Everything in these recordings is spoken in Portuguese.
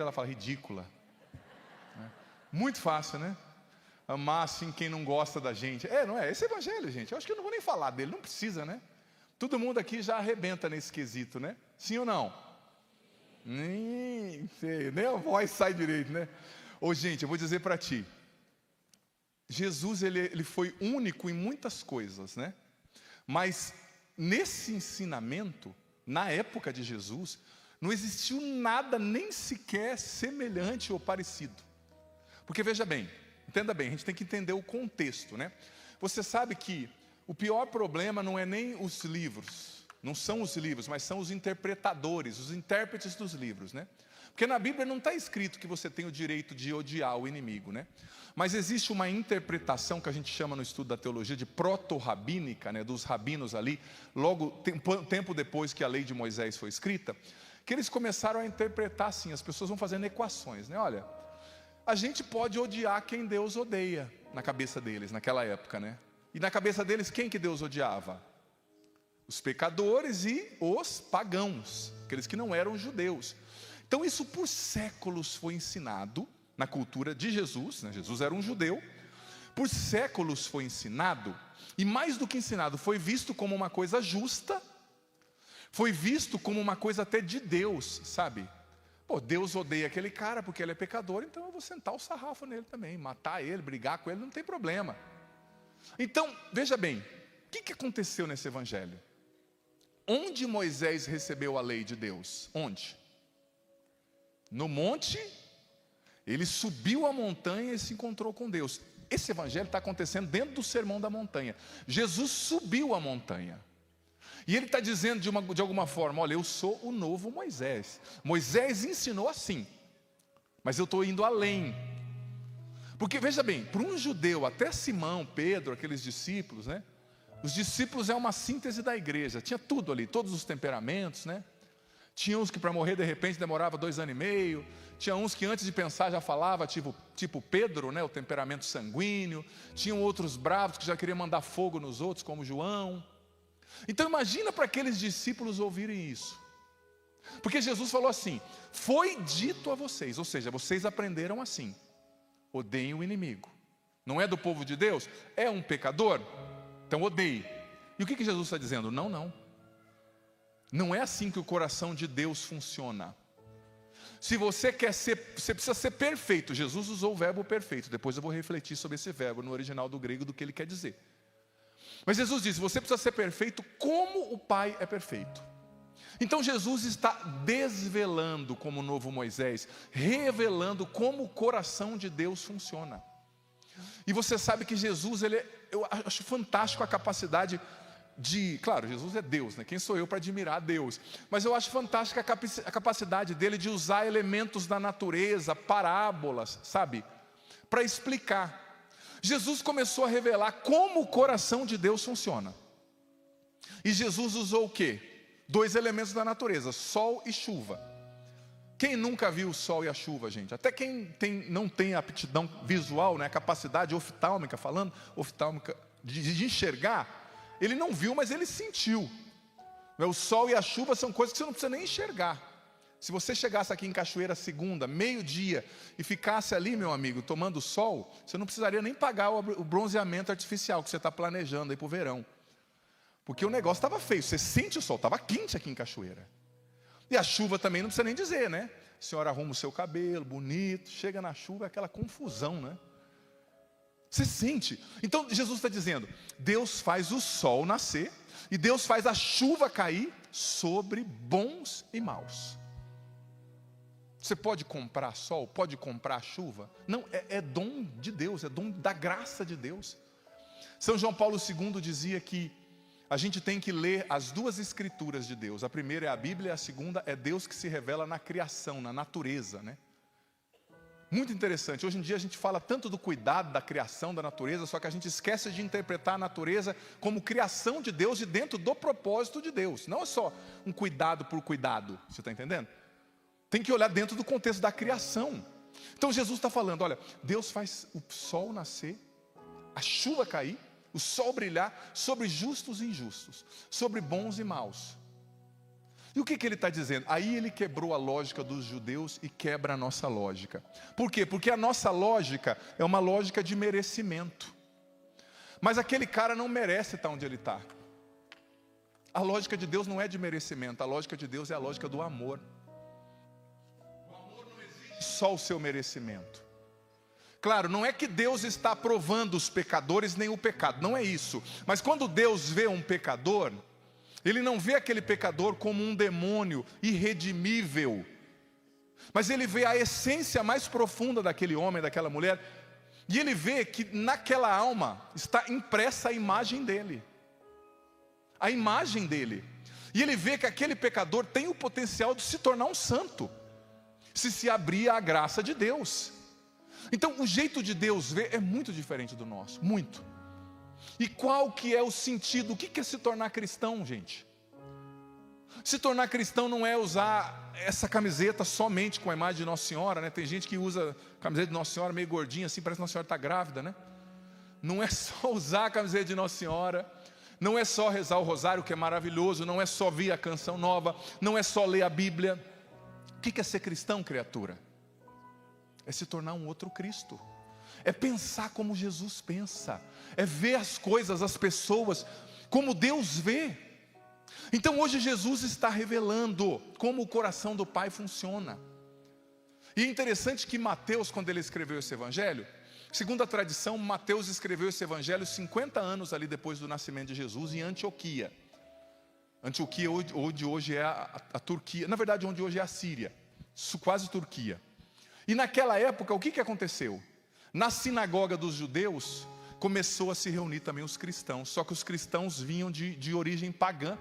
ela fala ridícula. Muito fácil, né? Amar assim quem não gosta da gente. Não é? Esse evangelho, gente. Eu acho que eu não vou nem falar dele, não precisa, né? Todo mundo aqui já arrebenta nesse quesito, né? Sim ou não? Nem a voz sai direito, né? Ô, gente, eu vou dizer para ti. Jesus, ele foi único em muitas coisas, né? Mas nesse ensinamento, na época de Jesus, não existiu nada nem sequer semelhante ou parecido. Porque veja bem, entenda bem, a gente tem que entender o contexto, né? Você sabe que o pior problema não é nem os livros, não são os livros, mas são os interpretadores, os intérpretes dos livros, né? Porque na Bíblia não está escrito que você tem o direito de odiar o inimigo, né? Mas existe uma interpretação que a gente chama no estudo da teologia de proto-rabínica, né? Dos rabinos ali, logo tempo depois que a lei de Moisés foi escrita, que eles começaram a interpretar assim, as pessoas vão fazendo equações, né? Olha, a gente pode odiar quem Deus odeia, na cabeça deles, naquela época, né? E na cabeça deles, quem que Deus odiava? Os pecadores e os pagãos, aqueles que não eram judeus. Então isso por séculos foi ensinado na cultura de Jesus, né? Jesus era um judeu, por séculos foi ensinado, e mais do que ensinado, foi visto como uma coisa justa, foi visto como uma coisa até de Deus, sabe? Pô, Deus odeia aquele cara porque ele é pecador, então eu vou sentar o sarrafo nele também, matar ele, brigar com ele, não tem problema. Então, veja bem, o que aconteceu nesse evangelho? Onde Moisés recebeu a lei de Deus? Onde? No monte, ele subiu a montanha e se encontrou com Deus. Esse evangelho está acontecendo dentro do sermão da montanha. Jesus subiu a montanha. E ele está dizendo de alguma forma, olha, eu sou o novo Moisés. Moisés ensinou assim, mas eu estou indo além. Porque veja bem, para um judeu, até Simão, Pedro, aqueles discípulos, né? Os discípulos é uma síntese da igreja, tinha tudo ali, todos os temperamentos, né? Tinha uns que para morrer de repente demorava 2 anos e meio, tinha uns que antes de pensar já falava, tipo Pedro, né? O temperamento sanguíneo, tinham outros bravos que já queriam mandar fogo nos outros, como João. Então imagina para aqueles discípulos ouvirem isso, porque Jesus falou assim, foi dito a vocês, ou seja, vocês aprenderam assim, odeiem o inimigo, não é do povo de Deus, é um pecador, então odeie. E o que Jesus está dizendo? Não é assim que o coração de Deus funciona. Se você quer ser, você precisa ser perfeito. Jesus usou o verbo perfeito, depois eu vou refletir sobre esse verbo no original do grego, do que ele quer dizer. Mas Jesus disse, você precisa ser perfeito como o Pai é perfeito. Então Jesus está desvelando como o novo Moisés, revelando como o coração de Deus funciona. E você sabe que Jesus, eu acho fantástico a capacidade de, claro, Jesus é Deus, né? Quem sou eu para admirar Deus? Mas eu acho fantástica a capacidade dele de usar elementos da natureza, parábolas, sabe? Para explicar. Jesus começou a revelar como o coração de Deus funciona. E Jesus usou o quê? 2 elementos da natureza, sol e chuva. Quem nunca viu o sol e a chuva, gente? Até quem não tem aptidão visual, né? A capacidade oftálmica, de enxergar, ele não viu, mas ele sentiu. O sol e a chuva são coisas que você não precisa nem enxergar. Se você chegasse aqui em Cachoeira segunda, meio-dia, e ficasse ali, meu amigo, tomando sol, você não precisaria nem pagar o bronzeamento artificial que você está planejando aí para o verão. Porque o negócio estava feio, você sente o sol, estava quente aqui em Cachoeira. E a chuva também não precisa nem dizer, né? A senhora arruma o seu cabelo, bonito, chega na chuva, é aquela confusão, né? Você sente. Então Jesus está dizendo, Deus faz o sol nascer, e Deus faz a chuva cair sobre bons e maus. Você pode comprar sol, pode comprar chuva? Não, é dom de Deus, é dom da graça de Deus. São João Paulo II dizia que a gente tem que ler as 2 escrituras de Deus. A primeira é a Bíblia, e a segunda é Deus que se revela na criação, na natureza, né? Muito interessante, hoje em dia a gente fala tanto do cuidado da criação, da natureza, só que a gente esquece de interpretar a natureza como criação de Deus e dentro do propósito de Deus. Não é só um cuidado por cuidado, você está entendendo? Tem que olhar dentro do contexto da criação. Então Jesus está falando, olha, Deus faz o sol nascer, a chuva cair, o sol brilhar sobre justos e injustos, sobre bons e maus. E o que ele está dizendo? Aí ele quebrou a lógica dos judeus e quebra a nossa lógica. Por quê? Porque a nossa lógica é uma lógica de merecimento. Mas aquele cara não merece estar onde ele está. A lógica de Deus não é de merecimento, a lógica de Deus é a lógica do amor. O amor não exige só o seu merecimento. Claro, não é que Deus está aprovando os pecadores nem o pecado, não é isso. Mas quando Deus vê um pecador, Ele não vê aquele pecador como um demônio irredimível, mas Ele vê a essência mais profunda daquele homem, daquela mulher, e Ele vê que naquela alma está impressa a imagem dele. A imagem dele. E Ele vê que aquele pecador tem o potencial de se tornar um santo, se abrir à graça de Deus. Então o jeito de Deus ver é muito diferente do nosso, muito. E qual que é o sentido? O que é se tornar cristão, gente? Se tornar cristão não é usar essa camiseta somente com a imagem de Nossa Senhora, né? Tem gente que usa a camiseta de Nossa Senhora meio gordinha assim, parece que Nossa Senhora está grávida, né? Não é só usar a camiseta de Nossa Senhora, não é só rezar o rosário, que é maravilhoso, não é só ouvir a canção nova, não é só ler a Bíblia. O que é ser cristão, criatura? É se tornar um outro Cristo. É pensar como Jesus pensa. É ver as coisas, as pessoas, como Deus vê. Então hoje Jesus está revelando como o coração do Pai funciona. E é interessante que Mateus, quando ele escreveu esse evangelho, segundo a tradição, Mateus escreveu esse evangelho 50 anos ali depois do nascimento de Jesus, em Antioquia. Antioquia, onde hoje é a Turquia, na verdade onde hoje é a Síria, quase Turquia. E naquela época, o que aconteceu? Na sinagoga dos judeus, começou a se reunir também os cristãos. Só que os cristãos vinham de origem pagã.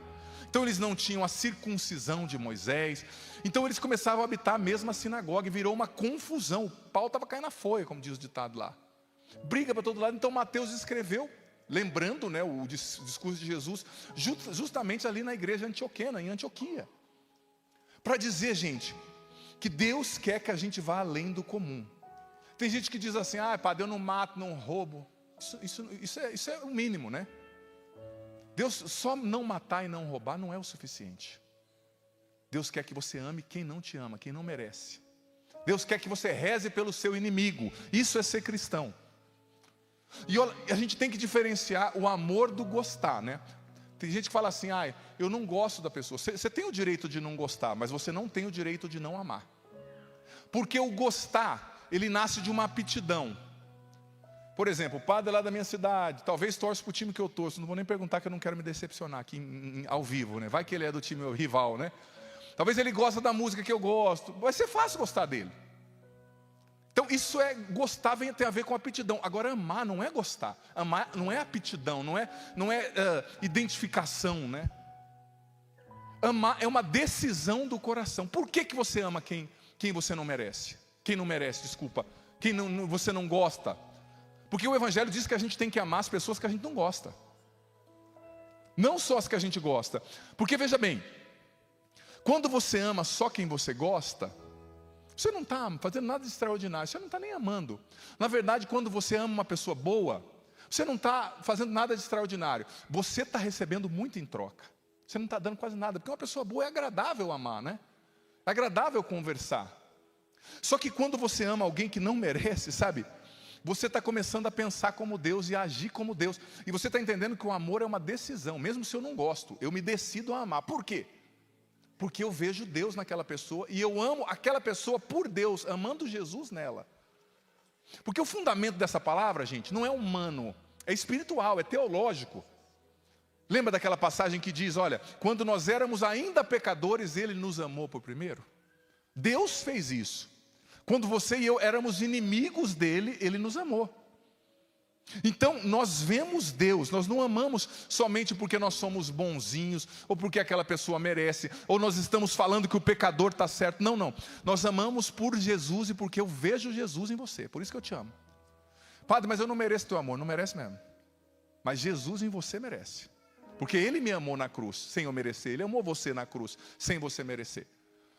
Então eles não tinham a circuncisão de Moisés. Então eles começavam a habitar a mesma sinagoga. E virou uma confusão. O pau estava caindo na folha, como diz o ditado lá. Briga para todo lado. Então Mateus escreveu, lembrando, né, o discurso de Jesus, justamente ali na igreja antioquena, em Antioquia. Para dizer, gente, que Deus quer que a gente vá além do comum. Tem gente que diz assim, padre, eu não mato, não roubo. Isso é o mínimo, né? Deus só não matar e não roubar não é o suficiente. Deus quer que você ame quem não te ama, quem não merece. Deus quer que você reze pelo seu inimigo. Isso é ser cristão. E a gente tem que diferenciar o amor do gostar, né? Tem gente que fala assim, eu não gosto da pessoa. Você tem o direito de não gostar, mas você não tem o direito de não amar. Porque o gostar, ele nasce de uma aptidão. Por exemplo, o padre lá da minha cidade, talvez torce para o time que eu torço. Não vou nem perguntar, que eu não quero me decepcionar aqui ao vivo, né? Vai que ele é do time rival, né? Talvez ele gosta da música que eu gosto. Vai ser fácil gostar dele. Então isso é gostar, tem a ver com aptidão. Agora amar não é gostar. Amar não é aptidão, não é identificação, né? Amar é uma decisão do coração. Por que você ama quem você não merece? Quem não merece, desculpa. Você não gosta. Porque o Evangelho diz que a gente tem que amar as pessoas que a gente não gosta. Não só as que a gente gosta. Porque veja bem, quando você ama só quem você gosta, você não está fazendo nada de extraordinário, você não está nem amando. Na verdade, quando você ama uma pessoa boa, você não está fazendo nada de extraordinário. Você está recebendo muito em troca. Você não está dando quase nada, porque uma pessoa boa é agradável amar, né? É agradável conversar. Só que quando você ama alguém que não merece, sabe? Você está começando a pensar como Deus e a agir como Deus. E você está entendendo que o amor é uma decisão. Mesmo se eu não gosto, eu me decido a amar. Por quê? Porque eu vejo Deus naquela pessoa e eu amo aquela pessoa por Deus, amando Jesus nela. Porque o fundamento dessa palavra, gente, não é humano, é espiritual, é teológico. Lembra daquela passagem que diz, olha, quando nós éramos ainda pecadores, Ele nos amou por primeiro? Deus fez isso. Quando você e eu éramos inimigos dele, Ele nos amou. Então nós vemos Deus, nós não amamos somente porque nós somos bonzinhos, ou porque aquela pessoa merece, ou nós estamos falando que o pecador está certo. Não, não. Nós amamos por Jesus e porque eu vejo Jesus em você. Por isso que eu te amo. Padre, mas eu não mereço teu amor. Não merece mesmo. Mas Jesus em você merece. Porque Ele me amou na cruz, sem eu merecer. Ele amou você na cruz, sem você merecer.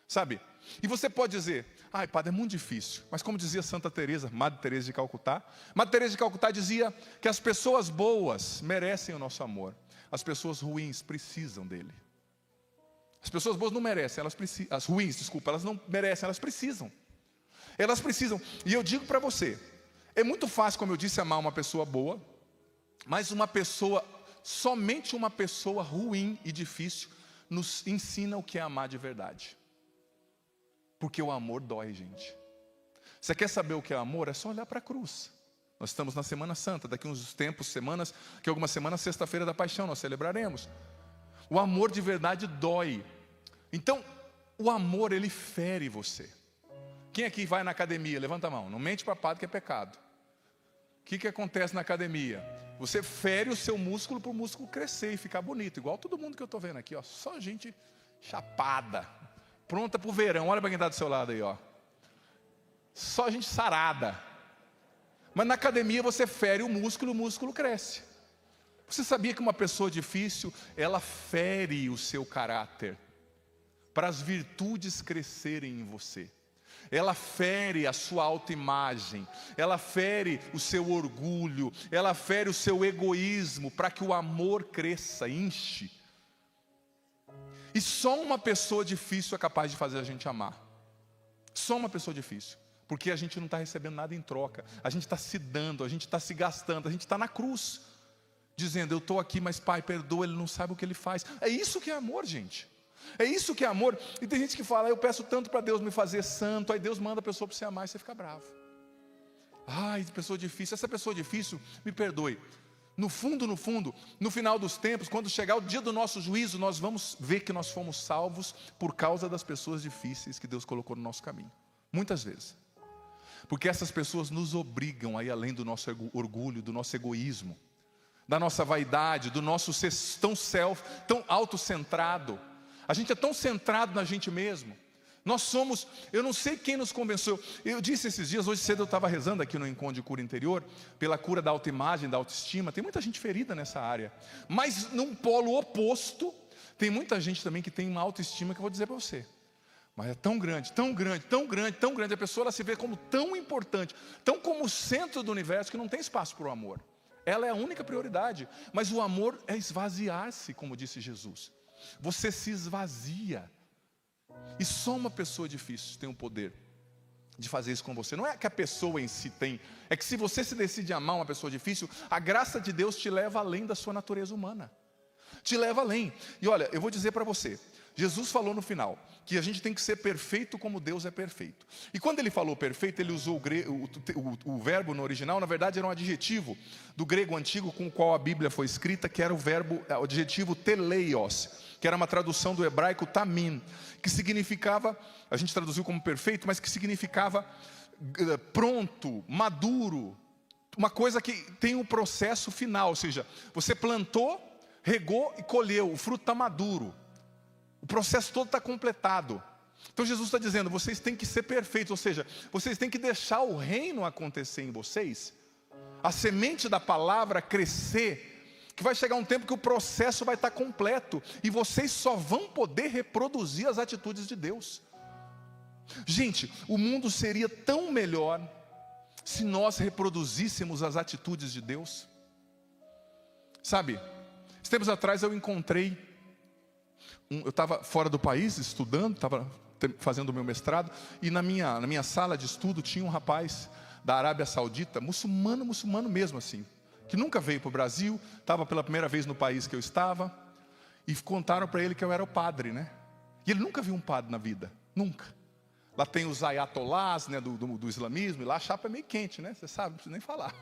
Sabe? E você pode dizer, padre, é muito difícil. Mas como dizia Santa Teresa, Madre Teresa de Calcutá, Madre Teresa de Calcutá dizia que as pessoas boas merecem o nosso amor. As pessoas ruins precisam dele. As pessoas boas não merecem, elas precisam. As ruins, desculpa, elas não merecem, elas precisam. Elas precisam. E eu digo para você, é muito fácil, como eu disse, amar uma pessoa boa, mas somente uma pessoa ruim e difícil nos ensina o que é amar de verdade. Porque o amor dói, gente. Você quer saber o que é amor? É só olhar para a cruz. Nós estamos na Semana Santa, daqui uns tempos, semanas, que algumas semanas, sexta-feira da Paixão, nós celebraremos. O amor de verdade dói. Então, o amor, ele fere você. Quem aqui vai na academia? Levanta a mão. Não mente para padre que é pecado. O que acontece na academia? Você fere o seu músculo para o músculo crescer e ficar bonito. Igual todo mundo que eu estou vendo aqui, ó. Só gente chapada, pronta para o verão. Olha para quem está do seu lado aí, ó. Só gente sarada. Mas na academia você fere o músculo cresce. Você sabia que uma pessoa difícil, ela fere o seu caráter para as virtudes crescerem em você. Ela fere a sua autoimagem, ela fere o seu orgulho, ela fere o seu egoísmo para que o amor cresça, enche. E só uma pessoa difícil é capaz de fazer a gente amar. Só uma pessoa difícil. Porque a gente não está recebendo nada em troca. A gente está se dando, a gente está se gastando, a gente está na cruz. Dizendo, eu estou aqui, mas Pai, perdoa, Ele não sabe o que Ele faz. É isso que é amor, gente. É isso que é amor. E tem gente que fala, eu peço tanto para Deus me fazer santo. Aí Deus manda a pessoa para você amar e você fica bravo. Ai, pessoa difícil. Essa pessoa difícil, me perdoe. No fundo, no final dos tempos, quando chegar o dia do nosso juízo, nós vamos ver que nós fomos salvos por causa das pessoas difíceis que Deus colocou no nosso caminho. Muitas vezes. Porque essas pessoas nos obrigam a ir além do nosso orgulho, do nosso egoísmo, da nossa vaidade, do nosso ser tão autocentrado. A gente é tão centrado na gente mesmo. Nós somos, eu não sei quem nos convenceu. Eu disse esses dias, hoje cedo eu estava rezando aqui no Encontro de Cura Interior, pela cura da autoimagem, da autoestima. Tem muita gente ferida nessa área. Mas num polo oposto, tem muita gente também que tem uma autoestima que eu vou dizer para você. Mas é tão grande, tão grande, tão grande, tão grande. A pessoa ela se vê como tão importante, tão como o centro do universo, que não tem espaço para o amor. Ela é a única prioridade. Mas o amor é esvaziar-se, como disse Jesus. Você se esvazia. E só uma pessoa difícil tem o poder de fazer isso com você. Não é que a pessoa em si tem. É que se você se decide amar uma pessoa difícil, a graça de Deus te leva além da sua natureza humana. Te leva além. E olha, eu vou dizer para você. Jesus falou no final que a gente tem que ser perfeito como Deus é perfeito. E quando ele falou perfeito, ele usou o verbo no original, na verdade era um adjetivo do grego antigo com o qual a Bíblia foi escrita, que era o adjetivo teleios, que era uma tradução do hebraico tamim, que significava, a gente traduziu como perfeito, mas que significava pronto, maduro, uma coisa que tem um processo final, ou seja, você plantou, regou e colheu, o fruto está maduro. O processo todo está completado. Então Jesus está dizendo, vocês têm que ser perfeitos, ou seja, vocês têm que deixar o reino acontecer em vocês, a semente da palavra crescer, que vai chegar um tempo que o processo vai estar completo, e vocês só vão poder reproduzir as atitudes de Deus. Gente, o mundo seria tão melhor, se nós reproduzíssemos as atitudes de Deus. Sabe, tempos atrás eu encontrei, eu estava fora do país estudando, estava fazendo o meu mestrado, e na minha sala de estudo tinha um rapaz da Arábia Saudita, muçulmano mesmo assim, que nunca veio para o Brasil, estava pela primeira vez no país que eu estava, e contaram para ele que eu era o padre, né? E ele nunca viu um padre na vida, nunca. Lá tem os ayatolás, né, do islamismo, e lá a chapa é meio quente, né? Você sabe, não precisa nem falar.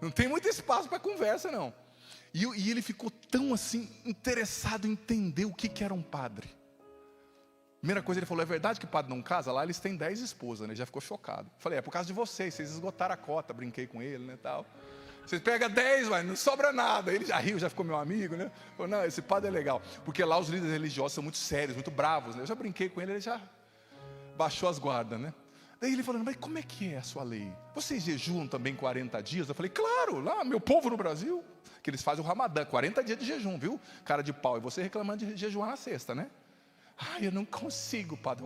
Não tem muito espaço para conversa, não. E ele ficou tão assim, interessado em entender o que era um padre. Primeira coisa ele falou, é verdade que padre não casa? Lá eles têm 10 esposas, né? Ele já ficou chocado. Falei, é por causa de vocês esgotaram a cota, brinquei com ele, né, tal. Vocês pegam 10, mas não sobra nada. Ele já riu, já ficou meu amigo, né? Falou, não, esse padre é legal. Porque lá os líderes religiosos são muito sérios, muito bravos, né? Eu já brinquei com ele, ele já baixou as guardas, né? Daí ele falando, mas como é que é a sua lei? Vocês jejuam também 40 dias? Eu falei, claro, lá, meu povo no Brasil, que eles fazem o Ramadã, 40 dias de jejum, viu? Cara de pau, e você reclamando de jejuar na sexta, né? Ai, eu não consigo, padre.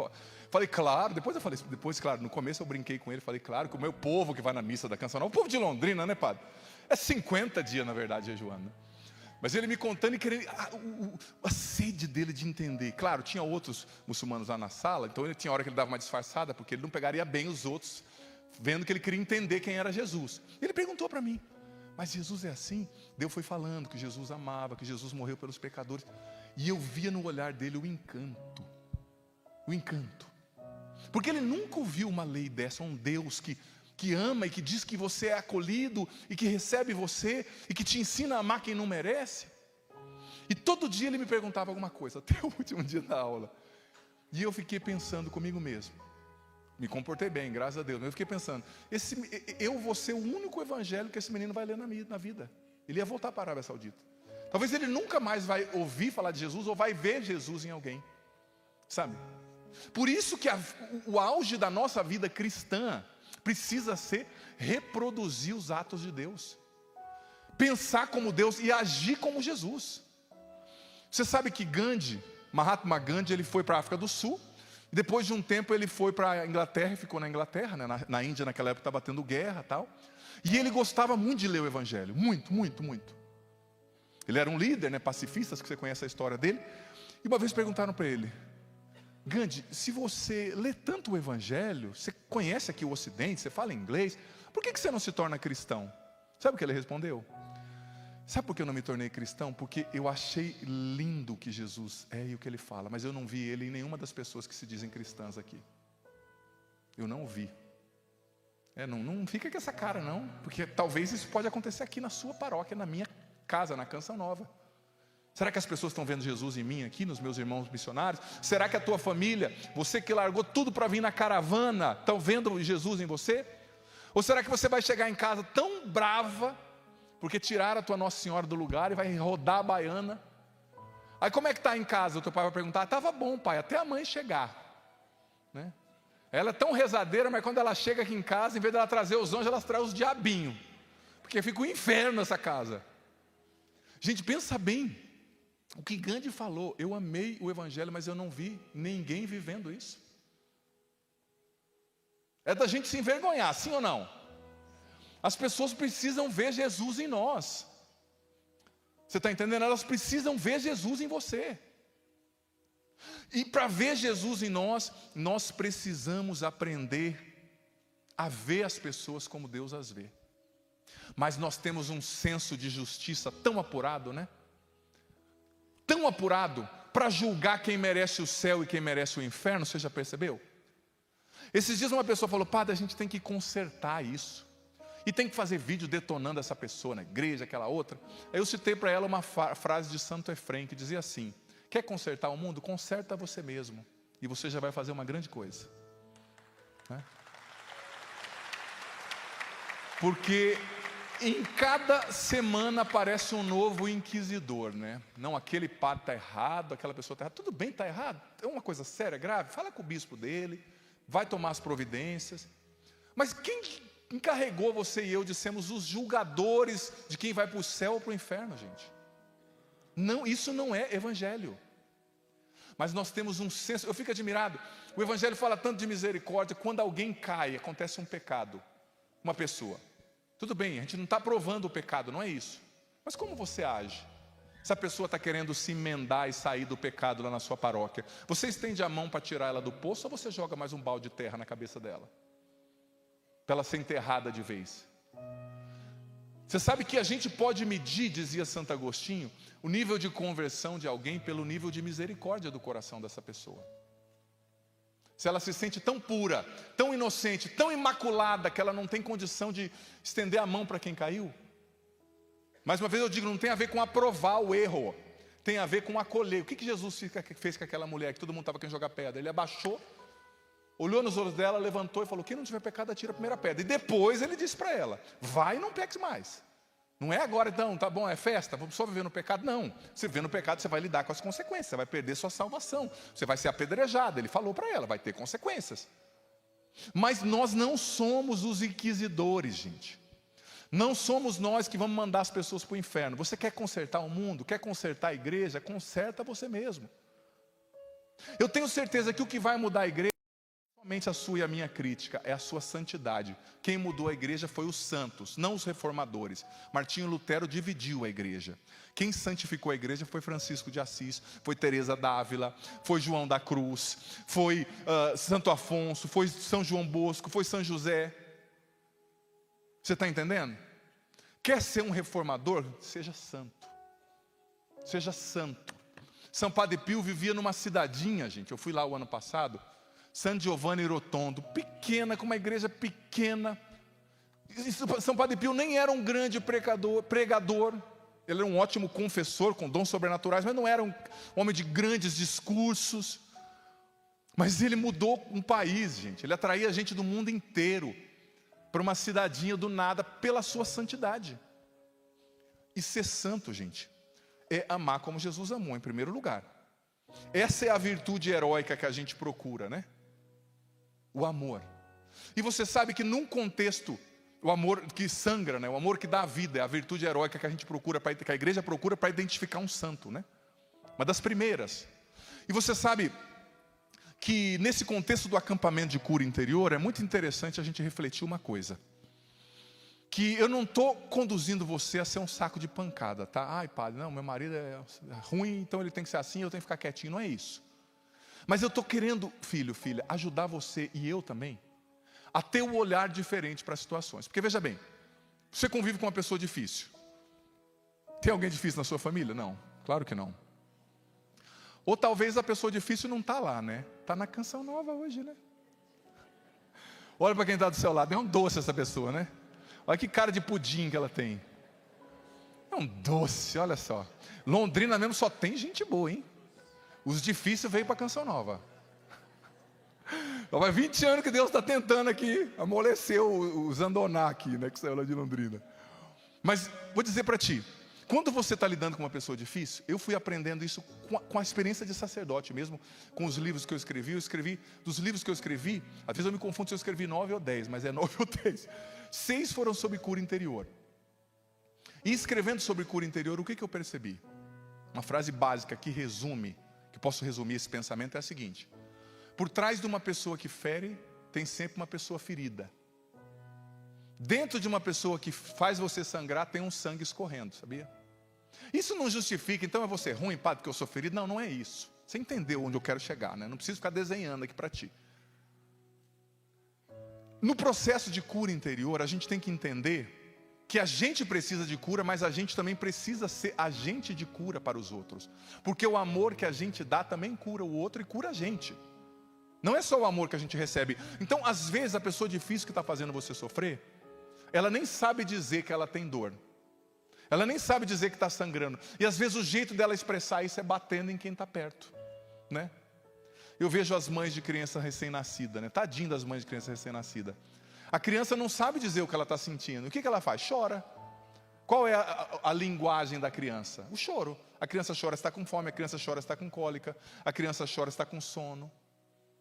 Falei, claro, depois, claro, no começo eu brinquei com ele, falei, claro, que o meu povo que vai na missa da Canção Nova, o povo de Londrina, né, padre? É 50 dias, na verdade, jejuando. Mas ele me contando e querendo, a sede dele de entender. Claro, tinha outros muçulmanos lá na sala, então ele tinha hora que ele dava uma disfarçada, porque ele não pegaria bem os outros, vendo que ele queria entender quem era Jesus. Ele perguntou para mim, mas Jesus é assim? Deus foi falando que Jesus amava, que Jesus morreu pelos pecadores. E eu via no olhar dele o encanto. O encanto. Porque ele nunca ouviu uma lei dessa, um Deus que ama e que diz que você é acolhido e que recebe você e que te ensina a amar quem não merece. E todo dia ele me perguntava alguma coisa, até o último dia da aula. E eu fiquei pensando comigo mesmo. Me comportei bem, graças a Deus. Mas eu fiquei pensando, eu vou ser o único evangelho que esse menino vai ler na vida. Ele ia voltar para a Arábia Saudita. Talvez ele nunca mais vai ouvir falar de Jesus ou vai ver Jesus em alguém. Sabe? Por isso que o auge da nossa vida cristã precisa ser reproduzir os atos de Deus. Pensar como Deus e agir como Jesus. Você sabe que Mahatma Gandhi, ele foi para a África do Sul. Depois de um tempo ele foi para a Inglaterra e ficou na Inglaterra, né? Na Índia naquela época estava tendo guerra e tal. E ele gostava muito de ler o Evangelho, muito, muito, muito. Ele era um líder, né, pacifista, que você conhece a história dele. E uma vez perguntaram para ele, Gandhi, se você lê tanto o Evangelho, você conhece aqui o Ocidente, você fala inglês, por que você não se torna cristão? Sabe o que ele respondeu? Sabe por que eu não me tornei cristão? Porque eu achei lindo o que Jesus é e o que ele fala, mas eu não vi ele em nenhuma das pessoas que se dizem cristãs aqui. Eu não o vi. Não fica com essa cara não, porque talvez isso pode acontecer aqui na sua paróquia, na minha casa, na Canção Nova. Será que as pessoas estão vendo Jesus em mim aqui, nos meus irmãos missionários? Será que a tua família, você que largou tudo para vir na caravana, estão vendo Jesus em você? Ou será que você vai chegar em casa tão brava, porque tiraram a tua Nossa Senhora do lugar e vai rodar a baiana? Aí como é que está em casa? O teu pai vai perguntar, estava bom pai, até a mãe chegar, né? Ela é tão rezadeira, mas quando ela chega aqui em casa, em vez dela trazer os anjos, ela traz os diabinhos, porque fica um inferno essa casa. Gente, pensa bem, o que Gandhi falou, eu amei o Evangelho, mas eu não vi ninguém vivendo isso. É da gente se envergonhar, sim ou não? As pessoas precisam ver Jesus em nós. Você está entendendo? Elas precisam ver Jesus em você. E para ver Jesus em nós, nós precisamos aprender a ver as pessoas como Deus as vê. Mas nós temos um senso de justiça tão apurado, né? Tão apurado para julgar quem merece o céu e quem merece o inferno, você já percebeu? Esses dias uma pessoa falou, padre, a gente tem que consertar isso. E tem que fazer vídeo detonando essa pessoa na igreja, aquela outra. Aí eu citei para ela uma frase de Santo Efrem, que dizia assim, quer consertar o mundo? Conserta você mesmo. E você já vai fazer uma grande coisa. Né? Porque em cada semana aparece um novo inquisidor, né? Não, aquele padre está errado, aquela pessoa está errada. Tudo bem, está errado? É uma coisa séria, grave? Fala com o bispo dele, vai tomar as providências. Mas quem encarregou você e eu de sermos os julgadores de quem vai para o céu ou para o inferno, gente? Não, isso não é evangelho. Mas nós temos um senso, eu fico admirado, o evangelho fala tanto de misericórdia, quando alguém cai, acontece um pecado, uma pessoa. Tudo bem, a gente não está provando o pecado, não é isso. Mas como você age? Se a pessoa está querendo se emendar e sair do pecado lá na sua paróquia, você estende a mão para tirar ela do poço ou você joga mais um balde de terra na cabeça dela? Para ela ser enterrada de vez. Você sabe que a gente pode medir, dizia Santo Agostinho, o nível de conversão de alguém pelo nível de misericórdia do coração dessa pessoa. Se ela se sente tão pura, tão inocente, tão imaculada, que ela não tem condição de estender a mão para quem caiu. Mais uma vez eu digo, não tem a ver com aprovar o erro, tem a ver com acolher. O que Jesus fez com aquela mulher que todo mundo estava querendo jogar pedra? Ele abaixou, olhou nos olhos dela, levantou e falou, quem não tiver pecado atira a primeira pedra. E depois ele disse para ela, vai e não peques mais. Não é agora então, tá bom, é festa, vamos só viver no pecado. Não, você viver no pecado, você vai lidar com as consequências, você vai perder sua salvação, você vai ser apedrejado. Ele falou para ela, vai ter consequências. Mas nós não somos os inquisidores, gente. Não somos nós que vamos mandar as pessoas para o inferno. Você quer consertar o mundo, quer consertar a igreja, conserta você mesmo. Eu tenho certeza que o que vai mudar a igreja Somente a sua e a minha crítica é a sua santidade. Quem mudou a igreja foi os santos, não os reformadores. Martinho Lutero dividiu a igreja. Quem santificou a igreja foi Francisco de Assis, foi Teresa d'Ávila, foi João da Cruz, foi Santo Afonso, foi São João Bosco, foi São José. Você está entendendo? Quer ser um reformador? Seja santo. Seja santo. São Padre Pio vivia numa cidadinha, gente. Eu fui lá o ano passado. San Giovanni Rotondo, pequena, com uma igreja pequena. São Padre Pio nem era um grande pregador. Ele era um ótimo confessor, com dons sobrenaturais, mas não era um homem de grandes discursos. Mas ele mudou um país, gente. Ele atraía gente do mundo inteiro para uma cidadinha do nada, pela sua santidade. E ser santo, gente, é amar como Jesus amou, em primeiro lugar. Essa é a virtude heróica que a gente procura, né? O amor. E você sabe que num contexto, o amor que sangra, né? O amor que dá a vida, é a virtude heróica que a gente procura, que a igreja procura para identificar um santo, né? Uma das primeiras. E você sabe que nesse contexto do acampamento de cura interior, é muito interessante a gente refletir uma coisa. Que eu não estou conduzindo você a ser um saco de pancada, tá? Ai, padre, não, meu marido é ruim, então ele tem que ser assim, eu tenho que ficar quietinho. Não é isso. Mas eu estou querendo, filho, filha, ajudar você e eu também a ter um olhar diferente para as situações. Porque veja bem, você convive com uma pessoa difícil. Tem alguém difícil na sua família? Não, claro que não. Ou talvez a pessoa difícil não está lá, né? Está na Canção Nova hoje, né? Olha para quem está do seu lado, é um doce essa pessoa, né? Olha que cara de pudim que ela tem. É um doce, olha só. Londrina mesmo só tem gente boa, hein? Os difíceis veio para a Canção Nova. Faz 20 anos que Deus está tentando aqui amolecer o Zandoná aqui, né? Que saiu lá de Londrina. Mas vou dizer para ti, quando você está lidando com uma pessoa difícil, eu fui aprendendo isso com a experiência de sacerdote mesmo, com os livros que eu escrevi, dos livros que eu escrevi, às vezes eu me confundo se eu escrevi 9 ou 10, mas é 9 ou 10. 6 foram sobre cura interior. E escrevendo sobre cura interior, o que eu percebi? Uma frase básica que resume, que posso resumir esse pensamento é a seguinte: por trás de uma pessoa que fere, tem sempre uma pessoa ferida. Dentro de uma pessoa que faz você sangrar, tem um sangue escorrendo, sabia? Isso não justifica, então é você ruim, padre, porque eu sou ferido? Não, não é isso. Você entendeu onde eu quero chegar, né? Não preciso ficar desenhando aqui para ti. No processo de cura interior, a gente tem que entender que a gente precisa de cura, mas a gente também precisa ser agente de cura para os outros. Porque o amor que a gente dá também cura o outro e cura a gente. Não é só o amor que a gente recebe. Então, às vezes, a pessoa difícil que está fazendo você sofrer, ela nem sabe dizer que ela tem dor. Ela nem sabe dizer que está sangrando. E às vezes o jeito dela expressar isso é batendo em quem está perto, né? Eu vejo as mães de criança recém-nascida, né? Tadinho das mães de criança recém-nascida. A criança não sabe dizer o que ela está sentindo. O que ela faz? Chora. Qual é a linguagem da criança? O choro. A criança chora se está com fome, a criança chora se está com cólica, a criança chora se está com sono.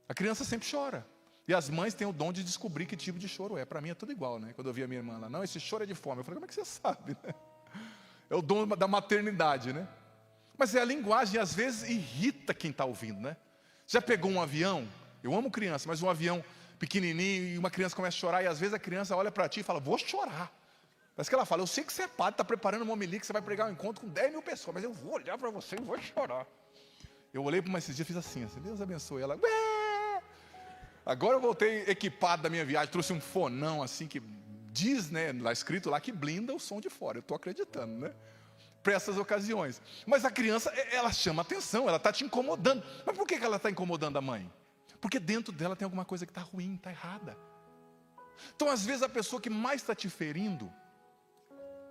A criança sempre chora. E as mães têm o dom de descobrir que tipo de choro é. Para mim é tudo igual, né? Quando eu vi a minha irmã lá, não, esse choro é de fome. Eu falei, como é que você sabe, né? É o dom da maternidade, né? Mas é a linguagem, às vezes irrita quem está ouvindo, né? Já pegou um avião? Eu amo criança, mas um avião pequenininho e uma criança começa a chorar e às vezes a criança olha para ti e fala, vou chorar. Parece que ela fala, eu sei que você é padre, está preparando uma homilia que você vai pregar um encontro com 10 mil pessoas, mas eu vou olhar para você e vou chorar. Eu olhei para uma esses dias e fiz assim, Deus abençoe ela. Ué! Agora eu voltei equipado da minha viagem, trouxe um fonão assim que diz, né, lá escrito lá que blinda o som de fora. Eu estou acreditando, né? Para essas ocasiões. Mas a criança, ela chama atenção, ela está te incomodando. Mas por que ela está incomodando a mãe? Porque dentro dela tem alguma coisa que está ruim, está errada. Então às vezes a pessoa que mais está te ferindo,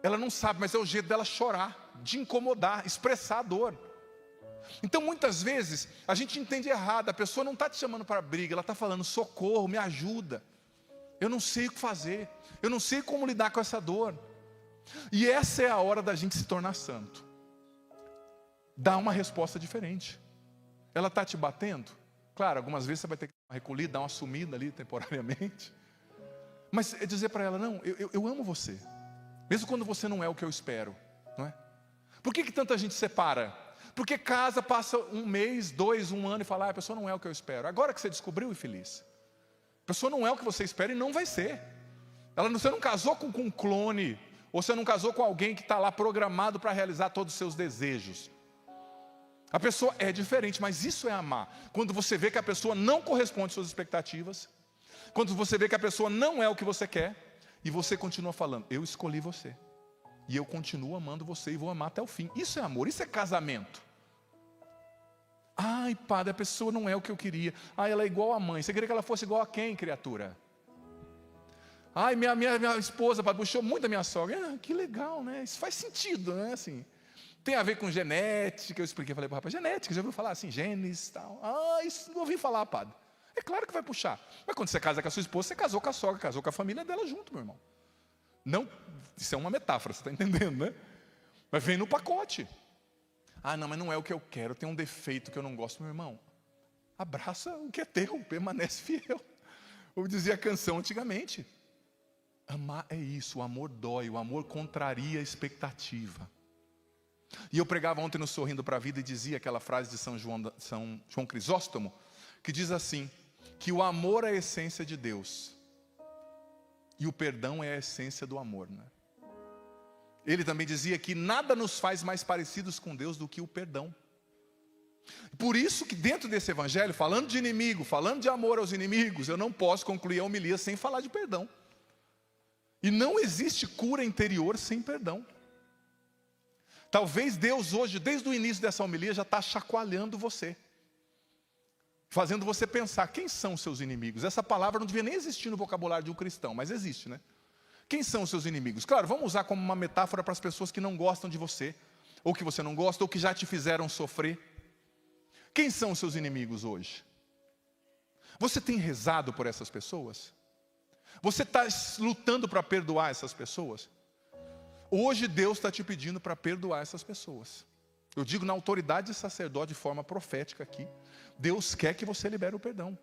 ela não sabe, mas é o jeito dela chorar, de incomodar, expressar a dor. Então muitas vezes a gente entende errado, a pessoa não está te chamando para briga, ela está falando, socorro, me ajuda. Eu não sei o que fazer, eu não sei como lidar com essa dor. E essa é a hora da gente se tornar santo. Dá uma resposta diferente. Ela está te batendo? Claro, algumas vezes você vai ter que dar uma recolhida, dar uma sumida ali temporariamente. Mas é dizer para ela, não, eu amo você. Mesmo quando você não é o que eu espero, não é? Por que tanta gente separa? Porque casa, passa um mês, 2, um ano e fala, a pessoa não é o que eu espero. Agora que você descobriu, infeliz. pessoa não é o que você espera e não vai ser. Você não casou com um clone, ou você não casou com alguém que está lá programado para realizar todos os seus desejos. A pessoa é diferente, mas isso é amar. Quando você vê que a pessoa não corresponde às suas expectativas, quando você vê que a pessoa não é o que você quer, e você continua falando, eu escolhi você, e eu continuo amando você e vou amar até o fim. Isso é amor, isso é casamento. Ai, padre, a pessoa não é o que eu queria. Ai, ela é igual à mãe. Você queria que ela fosse igual a quem, criatura? Ai, minha esposa, padre, puxou muito da minha sogra. Que legal, né? Isso faz sentido, né? Assim, tem a ver com genética. Eu expliquei, falei para o rapaz, genética, já ouviu falar assim, genes e tal. Ah, isso não ouvi falar, padre. É claro que vai puxar. Mas quando você casa com a sua esposa, você casou com a sogra, casou com a família dela junto, meu irmão. Não, isso é uma metáfora, você está entendendo, né? Mas vem no pacote. Ah, não, mas não é o que eu quero, tem um defeito que eu não gosto. Meu irmão, abraça o que é teu, permanece fiel. Como dizia a canção antigamente. Amar é isso, o amor dói, o amor contraria a expectativa. E eu pregava ontem no Sorrindo para a Vida e dizia aquela frase de São João Crisóstomo, que diz assim, que o amor é a essência de Deus, e o perdão é a essência do amor, né? Ele também dizia que nada nos faz mais parecidos com Deus do que o perdão. Por isso que dentro desse evangelho, falando de inimigo, falando de amor aos inimigos, eu não posso concluir a homilia sem falar de perdão. E não existe cura interior sem perdão. Talvez Deus hoje, desde o início dessa homilia, já está chacoalhando você, fazendo você pensar, quem são os seus inimigos? Essa palavra não devia nem existir no vocabulário de um cristão, mas existe, né? Quem são os seus inimigos? Claro, vamos usar como uma metáfora para as pessoas que não gostam de você, ou que você não gosta, ou que já te fizeram sofrer. Quem são os seus inimigos hoje? Você tem rezado por essas pessoas? Você está lutando para perdoar essas pessoas? Hoje Deus está te pedindo para perdoar essas pessoas. Eu digo na autoridade de sacerdote de forma profética aqui. Deus quer que você libere o perdão.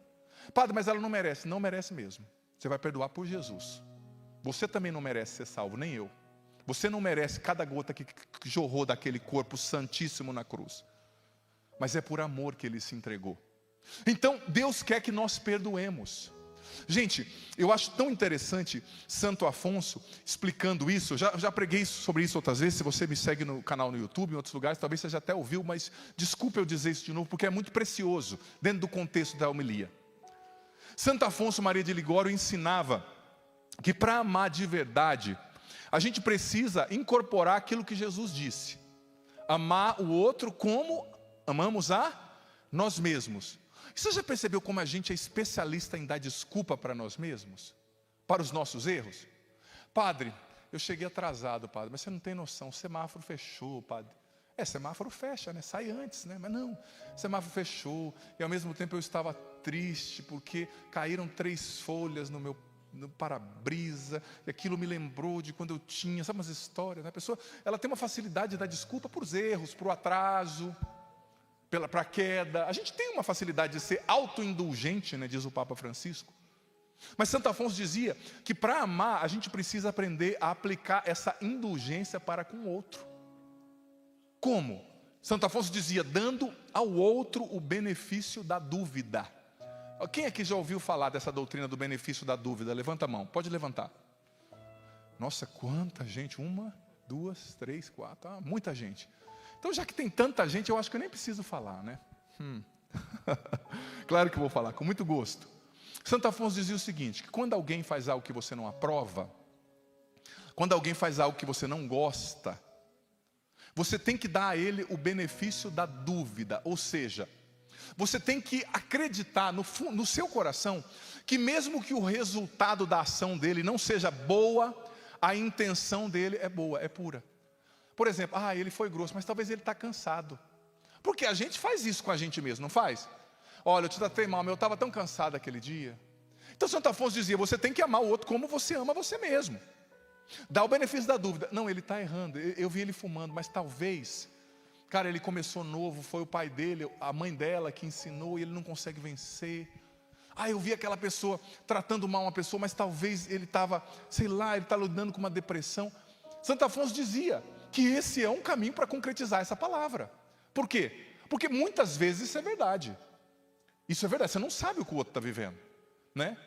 Padre, mas ela não merece. Não merece mesmo. Você vai perdoar por Jesus. Você também não merece ser salvo, nem eu. Você não merece cada gota que jorrou daquele corpo santíssimo na cruz. Mas é por amor que Ele se entregou. Então, Deus quer que nós perdoemos. Gente, eu acho tão interessante Santo Afonso explicando isso. Já preguei sobre isso outras vezes. Se você me segue no canal no YouTube, em outros lugares, talvez você já até ouviu, mas desculpe eu dizer isso de novo, porque é muito precioso, dentro do contexto da homilia. Santo Afonso Maria de Ligório ensinava que para amar de verdade, a gente precisa incorporar aquilo que Jesus disse. Amar o outro como amamos a nós mesmos. Você já percebeu como a gente é especialista em dar desculpa para nós mesmos? Para os nossos erros? Padre, eu cheguei atrasado, padre, mas você não tem noção, o semáforo fechou, padre. Semáforo fecha, né? Sai antes, né? Mas não, semáforo fechou, e ao mesmo tempo eu estava triste, porque caíram 3 folhas no para-brisa, e aquilo me lembrou de quando eu tinha, sabe umas histórias, né? A pessoa, ela tem uma facilidade de dar desculpa por os erros, para o atraso, para a queda. A gente tem uma facilidade de ser autoindulgente, né? Diz o Papa Francisco. Mas Santo Afonso dizia que para amar, a gente precisa aprender a aplicar essa indulgência para com o outro. Como? Santo Afonso dizia, dando ao outro o benefício da dúvida. Quem aqui já ouviu falar dessa doutrina do benefício da dúvida? Levanta a mão, pode levantar. Nossa, quanta gente, 1, 2, 3, 4, muita gente. Então já que tem tanta gente, eu acho que eu nem preciso falar, né? Claro que eu vou falar, com muito gosto. Santo Afonso dizia o seguinte, que quando alguém faz algo que você não aprova, quando alguém faz algo que você não gosta, você tem que dar a ele o benefício da dúvida, ou seja, você tem que acreditar no seu coração, que mesmo que o resultado da ação dele não seja boa, a intenção dele é boa, é pura. Por exemplo, ele foi grosso, mas talvez ele está cansado. Porque a gente faz isso com a gente mesmo, não faz? Olha, eu te tratei mal, mas eu estava tão cansado aquele dia. Então Santo Afonso dizia, você tem que amar o outro como você ama você mesmo. Dá o benefício da dúvida. Não, ele está errando, eu vi ele fumando, mas talvez, cara, ele começou novo, foi o pai dele, a mãe dela que ensinou e ele não consegue vencer. Eu vi aquela pessoa tratando mal uma pessoa, mas talvez ele estava, sei lá, ele está lidando com uma depressão. Santo Afonso dizia que esse é um caminho para concretizar essa palavra. Por quê? Porque muitas vezes isso é verdade. Isso é verdade, você não sabe o que o outro está vivendo, né?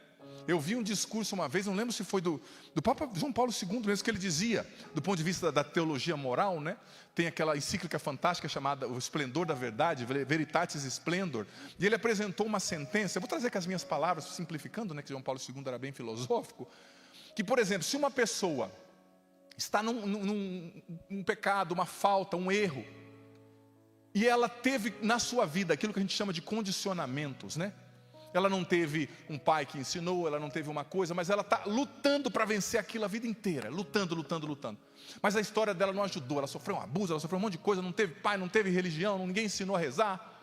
Eu vi um discurso uma vez, não lembro se foi do Papa João Paulo II mesmo, que ele dizia, do ponto de vista da teologia moral, né? Tem aquela encíclica fantástica chamada O Esplendor da Verdade, Veritatis Splendor, e ele apresentou uma sentença, eu vou trazer com as minhas palavras, simplificando, né, que João Paulo II era bem filosófico, que, por exemplo, se uma pessoa está num pecado, uma falta, um erro, e ela teve na sua vida aquilo que a gente chama de condicionamentos, né? Ela não teve um pai que ensinou, ela não teve uma coisa, mas ela está lutando para vencer aquilo a vida inteira, lutando. Mas a história dela não ajudou, ela sofreu um abuso, ela sofreu um monte de coisa, não teve pai, não teve religião, ninguém ensinou a rezar.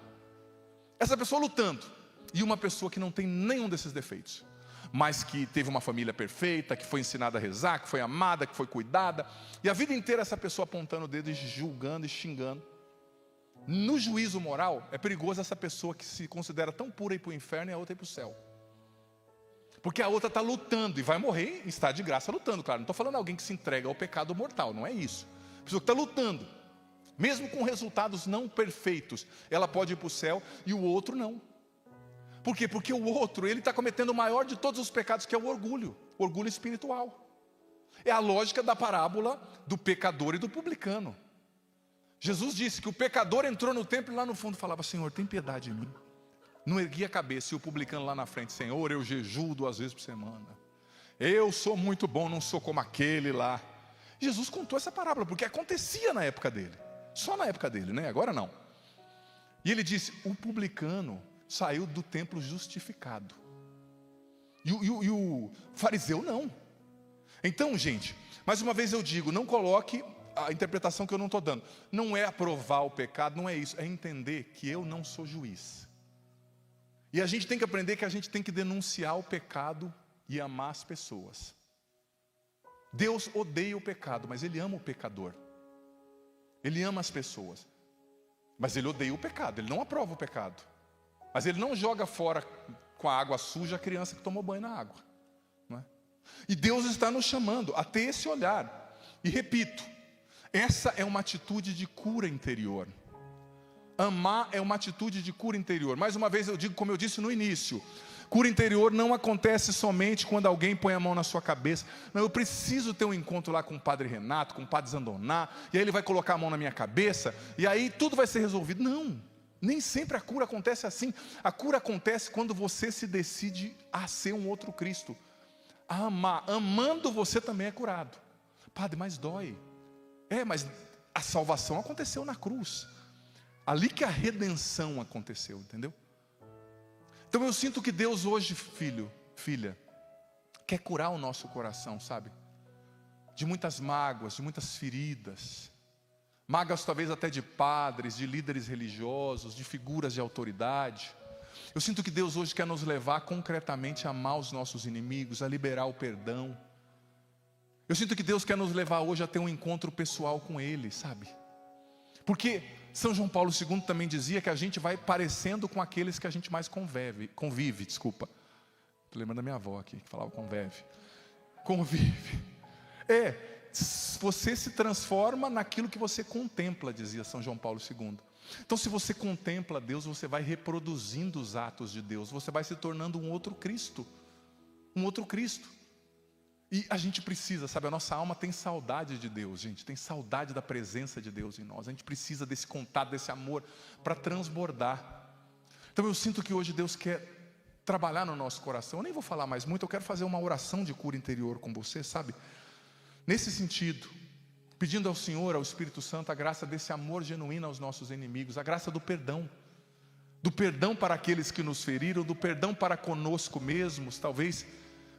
Essa pessoa lutando, e uma pessoa que não tem nenhum desses defeitos, mas que teve uma família perfeita, que foi ensinada a rezar, que foi amada, que foi cuidada, e a vida inteira essa pessoa apontando o dedo e julgando e xingando. No juízo moral, é perigoso essa pessoa que se considera tão pura ir para o inferno e a outra ir para o céu. Porque a outra está lutando e vai morrer e está de graça lutando, claro. Não estou falando de alguém que se entrega ao pecado mortal, não é isso. A pessoa que está lutando, mesmo com resultados não perfeitos, ela pode ir para o céu e o outro não. Por quê? Porque o outro, ele está cometendo o maior de todos os pecados, que é o orgulho espiritual. É a lógica da parábola do pecador e do publicano. Jesus disse que o pecador entrou no templo e lá no fundo falava: Senhor, tem piedade de mim. Não erguia a cabeça, e o publicano lá na frente: Senhor, eu jejuo 2 vezes por semana. Eu sou muito bom, não sou como aquele lá. Jesus contou essa parábola, porque acontecia na época dele. Só na época dele, né? Agora não. E ele disse: o publicano saiu do templo justificado. E o fariseu não. Então, gente, mais uma vez eu digo, não coloque a interpretação que eu não estou dando. Não é aprovar o pecado, não é isso. É entender que eu não sou juiz. E a gente tem que aprender que a gente tem que denunciar o pecado e amar as pessoas. Deus odeia o pecado, mas Ele ama o pecador. Ele ama as pessoas. Mas Ele odeia o pecado, Ele não aprova o pecado. Mas Ele não joga fora com a água suja a criança que tomou banho na água. Não é? E Deus está nos chamando a ter esse olhar. E repito, essa é uma atitude de cura interior. Amar é uma atitude de cura interior. Mais uma vez eu digo, como eu disse no início, cura interior não acontece somente quando alguém põe a mão na sua cabeça. Não, eu preciso ter um encontro lá com o Padre Renato, com o Padre Zandoná, e aí ele vai colocar a mão na minha cabeça, e aí tudo vai ser resolvido. Não, nem sempre a cura acontece assim. A cura acontece quando você se decide a ser um outro Cristo, a amar. Amando você também é curado. Padre, mas dói. Mas a salvação aconteceu na cruz. Ali que a redenção aconteceu, entendeu? Então eu sinto que Deus hoje, filha, quer curar o nosso coração, sabe? De muitas mágoas, de muitas feridas. Mágoas talvez até de padres, de líderes religiosos, de figuras de autoridade. Eu sinto que Deus hoje quer nos levar concretamente a amar os nossos inimigos, a liberar o perdão. Eu sinto que Deus quer nos levar hoje a ter um encontro pessoal com Ele, sabe? Porque São João Paulo II também dizia que a gente vai parecendo com aqueles que a gente mais convive, desculpa. Estou lembrando da minha avó aqui, que falava convive. Você se transforma naquilo que você contempla, dizia São João Paulo II. Então, se você contempla Deus, você vai reproduzindo os atos de Deus, você vai se tornando um outro Cristo. Um outro Cristo. E a gente precisa, sabe, a nossa alma tem saudade de Deus, gente, tem saudade da presença de Deus em nós. A gente precisa desse contato, desse amor para transbordar. Então eu sinto que hoje Deus quer trabalhar no nosso coração. Eu nem vou falar mais muito, eu quero fazer uma oração de cura interior com você, sabe? Nesse sentido, pedindo ao Senhor, ao Espírito Santo, a graça desse amor genuíno aos nossos inimigos, a graça do perdão para aqueles que nos feriram, do perdão para conosco mesmos. Talvez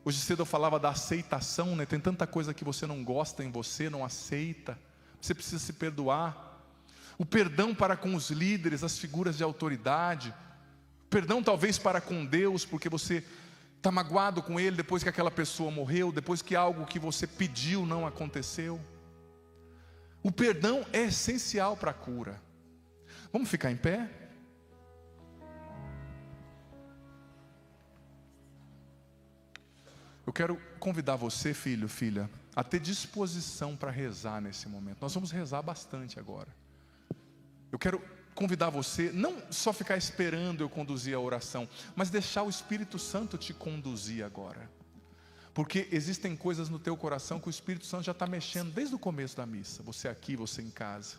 hoje cedo eu falava da aceitação, né? Tem tanta coisa que você não gosta em você, não aceita. Você precisa se perdoar. O perdão para com os líderes, as figuras de autoridade. Perdão talvez para com Deus, porque você está magoado com Ele depois que aquela pessoa morreu, depois que algo que você pediu não aconteceu. O perdão é essencial para a cura. Vamos ficar em pé? Eu quero convidar você, filho, filha, a ter disposição para rezar nesse momento. Nós vamos rezar bastante agora. Eu quero convidar você, não só ficar esperando eu conduzir a oração, mas deixar o Espírito Santo te conduzir agora. Porque existem coisas no teu coração que o Espírito Santo já está mexendo desde o começo da missa. Você aqui, você em casa.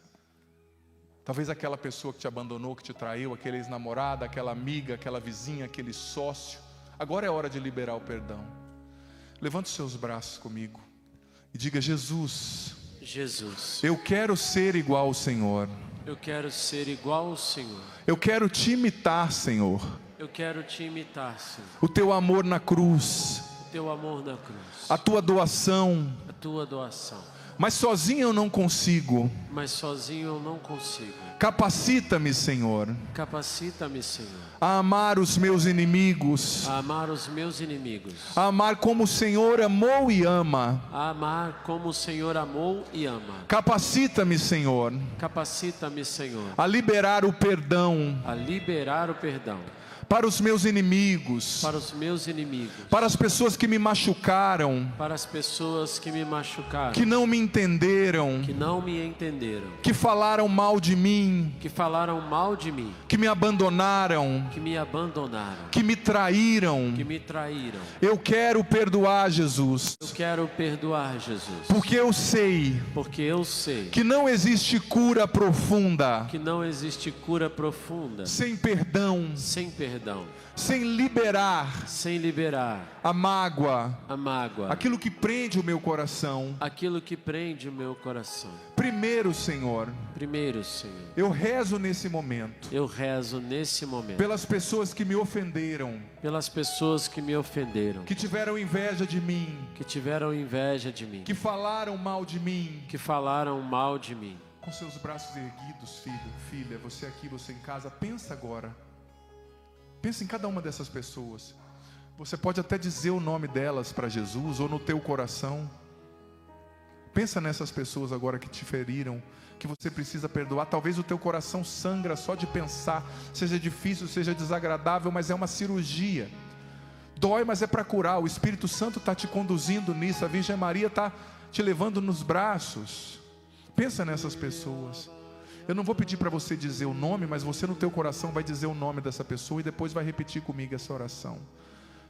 Talvez aquela pessoa que te abandonou, que te traiu, aquele ex-namorado, aquela amiga, aquela vizinha, aquele sócio. Agora é hora de liberar o perdão. Levante os seus braços comigo e diga: Jesus, eu quero ser igual ao Senhor. Eu quero ser igual ao Senhor. Eu quero te imitar, Senhor. Eu quero te imitar, Senhor. O teu amor na cruz. O teu amor na cruz. A tua doação. A tua doação. Mas sozinho eu não consigo. Mas sozinho eu não consigo. Capacita-me, Senhor. Capacita-me, Senhor. A amar os meus inimigos. A amar os meus inimigos. A amar como o Senhor amou e ama. A amar como o Senhor amou e ama. Capacita-me, Senhor. Capacita-me, Senhor. A liberar o perdão. A liberar o perdão. Para os meus inimigos. Para os meus inimigos. Para as pessoas que me machucaram. Para as pessoas que me machucaram. Que não me entenderam. Que não me entenderam. Que falaram mal de mim. Que falaram mal de mim. Que me abandonaram. Que me abandonaram. Que me traíram. Que me traíram. Eu quero perdoar, Jesus. Eu quero perdoar, Jesus. Porque eu sei. Porque eu sei. Que não existe cura profunda. Que não existe cura profunda. Sem perdão. Sem perdão. Sem liberar a mágoa, aquilo que prende o meu coração. Primeiro, Senhor, eu rezo nesse momento, pelas pessoas que me ofenderam, que tiveram inveja de mim, que falaram mal de mim, com seus braços erguidos, filho, filha, você aqui, você em casa, pensa agora. Pensa em cada uma dessas pessoas. Você pode até dizer o nome delas para Jesus ou no teu coração. Pensa nessas pessoas agora que te feriram, que você precisa perdoar. Talvez o teu coração sangra só de pensar. Seja difícil, seja desagradável, mas é uma cirurgia. Dói, mas é para curar. O Espírito Santo está te conduzindo nisso. A Virgem Maria está te levando nos braços. Pensa nessas pessoas. Eu não vou pedir para você dizer o nome, mas você no teu coração vai dizer o nome dessa pessoa e depois vai repetir comigo essa oração.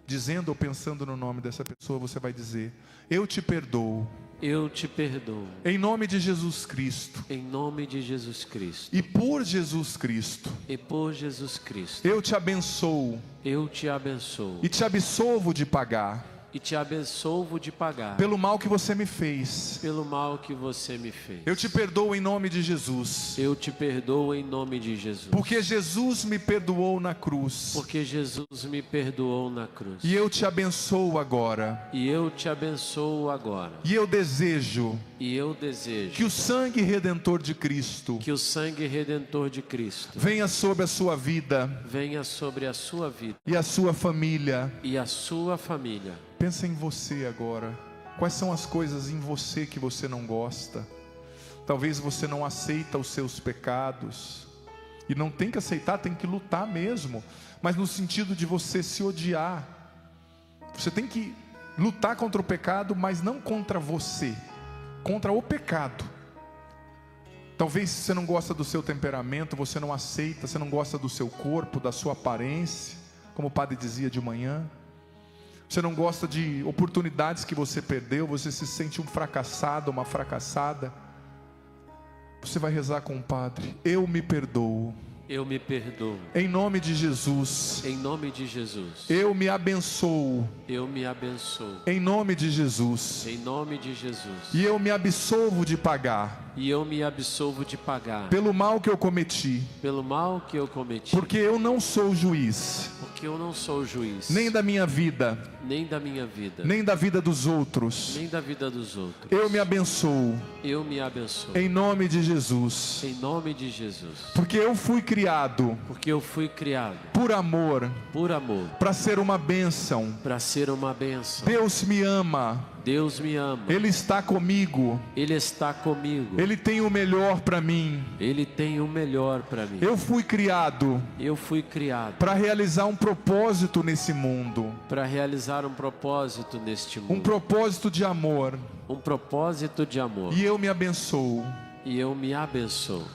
Dizendo ou pensando no nome dessa pessoa, você vai dizer: eu te perdoo. Eu te perdoo. Em nome de Jesus Cristo. Em nome de Jesus Cristo. E por Jesus Cristo. E por Jesus Cristo. Eu te abençoo. Eu te abençoo. E te absolvo de pagar. E te absolvo de pagar. Pelo mal que você me fez. Pelo mal que você me fez. Eu te perdoo em nome de Jesus. Eu te perdoo em nome de Jesus. Porque Jesus me perdoou na cruz. Porque Jesus me perdoou na cruz. E eu te abençoo agora. E eu te abençoo agora. E eu desejo. E eu desejo. Que o sangue redentor de Cristo. Que o sangue redentor de Cristo. Venha sobre a sua vida. Venha sobre a sua vida. E a sua família. E a sua família. Pensa em você agora. Quais são as coisas em você que você não gosta? Talvez você não aceita os seus pecados. E não tem que aceitar, tem que lutar mesmo. Mas no sentido de você se odiar. Você tem que lutar contra o pecado, mas não contra você. Contra o pecado. Talvez você não gosta do seu temperamento, você não aceita, você não gosta do seu corpo, da sua aparência. Como o padre dizia de manhã. Você não gosta de oportunidades que você perdeu, você se sente um fracassado, uma fracassada. Você vai rezar com o Padre: eu me perdoo. Eu me perdoo. Em nome de Jesus. Em nome de Jesus. Eu me abençoo. Eu me abençoo. Em nome de Jesus. Em nome de Jesus. E eu me absolvo de pagar. E eu me absolvo de pagar. Pelo mal que eu cometi. Pelo mal que eu cometi. Porque eu não sou juiz. Porque eu não sou juiz. Nem da minha vida. Nem da minha vida. Nem da vida dos outros. Nem da vida dos outros. Eu me abençoo. Eu me abençoo. Em nome de Jesus. Em nome de Jesus. Porque eu fui criado. Porque eu fui criado. Por amor. Por amor. Para ser uma bênção. Para ser uma bênção. Deus me ama. Deus me ama. Ele está comigo. Ele está comigo. Ele tem o melhor para mim. Ele tem o melhor para mim. Eu fui criado. Eu fui criado. Para realizar um propósito nesse mundo. Para realizar um propósito neste mundo. Um propósito de amor. Um propósito de amor. E eu me abençoo. E eu me abençoo.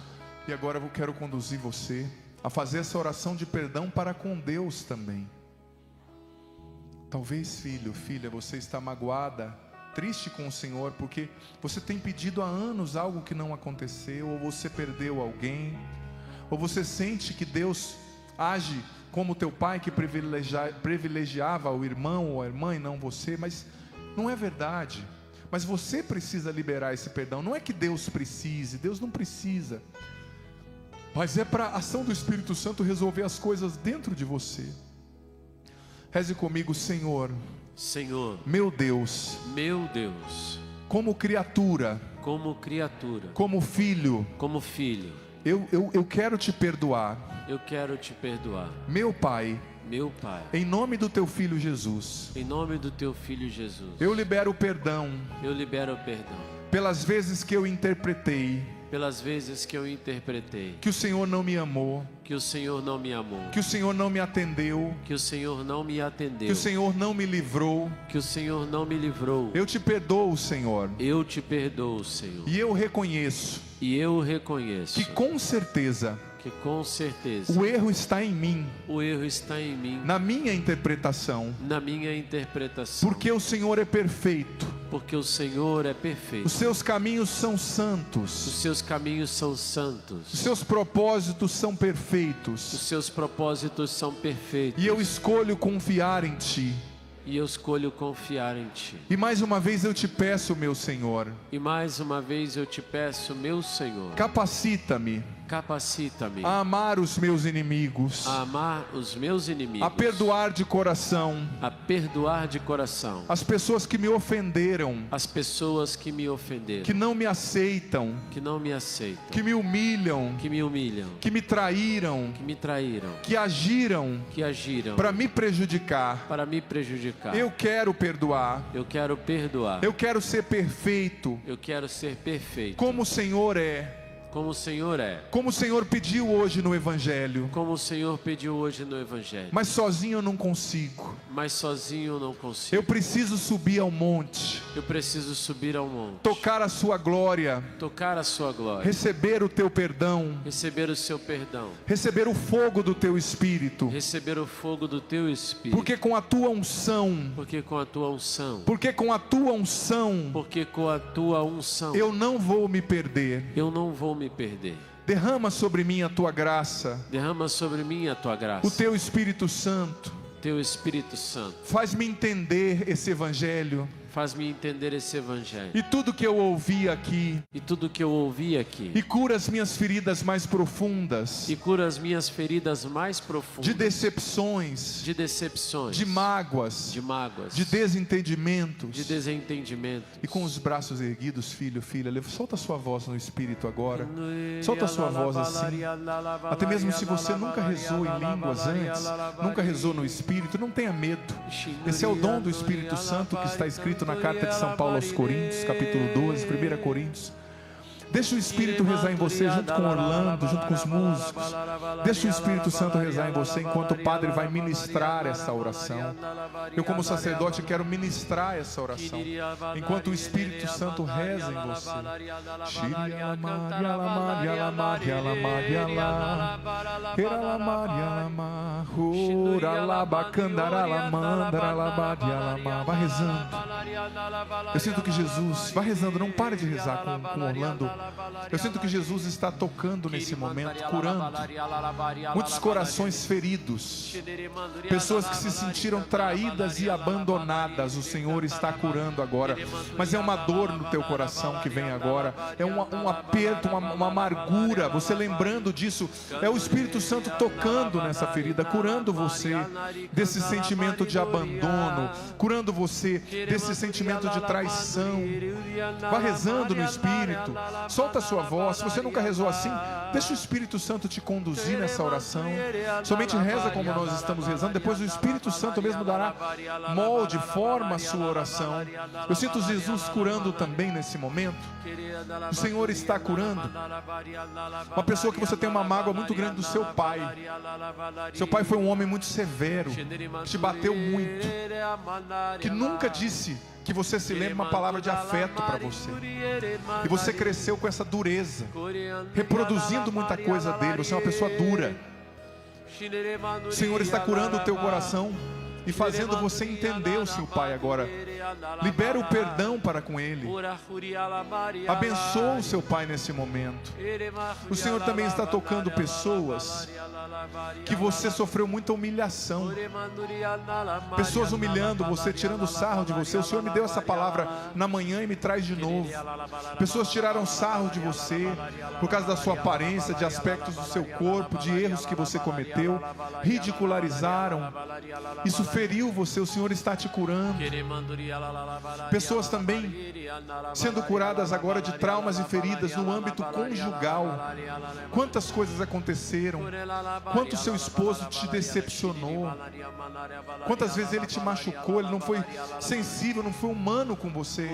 E agora eu quero conduzir você a fazer essa oração de perdão para com Deus também. Talvez, filho, filha, você está magoada, triste com o Senhor, porque você tem pedido há anos algo que não aconteceu, ou você perdeu alguém, ou você sente que Deus age como teu pai que privilegiava o irmão ou a irmã e não você, mas não é verdade. Mas você precisa liberar esse perdão. Não é que Deus precise, Deus não precisa, mas é para a ação do Espírito Santo resolver as coisas dentro de você. Reze comigo: Senhor, Senhor, meu Deus, como criatura, como filho, eu quero te perdoar. eu quero te perdoar. Meu Pai, em nome do teu Filho Jesus, em nome do teu Filho Jesus, eu libero o perdão pelas vezes que eu interpretei que o Senhor não me amou, que o Senhor não me atendeu, que o Senhor não me livrou. Eu te perdoo, Senhor. E eu reconheço que com certeza o erro está em mim, na minha interpretação, porque o Senhor é perfeito, os seus caminhos são santos, os seus propósitos são perfeitos, e eu escolho confiar em Ti. E mais uma vez eu te peço, meu Senhor, capacita-me a amar os meus inimigos, a perdoar de coração as pessoas que me ofenderam, que não me aceitam, que me humilham, que me traíram, que agiram para me prejudicar. Eu quero perdoar. Eu quero ser perfeito. Como o Senhor é. Como o Senhor pediu hoje no Evangelho. Mas sozinho eu não consigo. Eu preciso subir ao monte. Tocar a sua glória. Receber o teu perdão. Receber o fogo do teu Espírito. Porque com a tua unção. Eu não vou me perder. Derrama sobre mim a tua graça. O teu Espírito Santo. Faz-me entender esse Evangelho. E tudo que eu ouvi aqui. E cura as minhas feridas mais profundas. De decepções. De mágoas. De desentendimentos. E com os braços erguidos, filho, filha, solta a sua voz no Espírito agora. Solta a sua voz assim. Até mesmo se você nunca rezou em línguas antes, nunca rezou no Espírito, não tenha medo. Esse é o dom do Espírito Santo que está escrito na carta de São Paulo aos Coríntios, capítulo 12, 1 Coríntios. Deixa o Espírito rezar em você junto com Orlando, junto com os músicos. Deixa o Espírito Santo rezar em você enquanto o Padre vai ministrar essa oração. Eu, como sacerdote, quero ministrar essa oração enquanto o Espírito Santo reza em você. Vai rezando. Eu sinto que Jesus, vai rezando, não pare de rezar com Orlando. Eu sinto que Jesus está tocando nesse momento, curando muitos corações feridos, pessoas que se sentiram traídas e abandonadas. O Senhor está curando agora, mas é uma dor no teu coração que vem agora, é um aperto, uma amargura. Você lembrando disso, é o Espírito Santo tocando nessa ferida, curando você desse sentimento de abandono, curando você desse sentimento de traição. Vá rezando no Espírito. Solta a sua voz. Se você nunca rezou assim, deixa o Espírito Santo te conduzir nessa oração. Somente reza como nós estamos rezando. Depois o Espírito Santo mesmo dará molde, forma a sua oração. Eu sinto Jesus curando também nesse momento. O Senhor está curando uma pessoa que você tem uma mágoa muito grande do seu pai. Seu pai foi um homem muito severo, que te bateu muito, que nunca disse que você se lembre uma palavra de afeto para você. E você cresceu com essa dureza, reproduzindo muita coisa dele. Você é uma pessoa dura. O Senhor está curando o teu coração e fazendo você entender o seu Pai agora. Libera o perdão para com Ele. Abençoa o seu Pai nesse momento. O Senhor também está tocando pessoas que você sofreu muita humilhação. Pessoas humilhando você, tirando sarro de você. O Senhor me deu essa palavra na manhã e me traz de novo. Pessoas tiraram sarro de você por causa da sua aparência, de aspectos do seu corpo, de erros que você cometeu. Ridicularizaram. Isso feriu você, o Senhor está te curando. Pessoas também sendo curadas agora de traumas e feridas no âmbito conjugal. Quantas coisas aconteceram? Quanto seu esposo te decepcionou? Quantas vezes ele te machucou? Ele não foi sensível, não foi humano com você.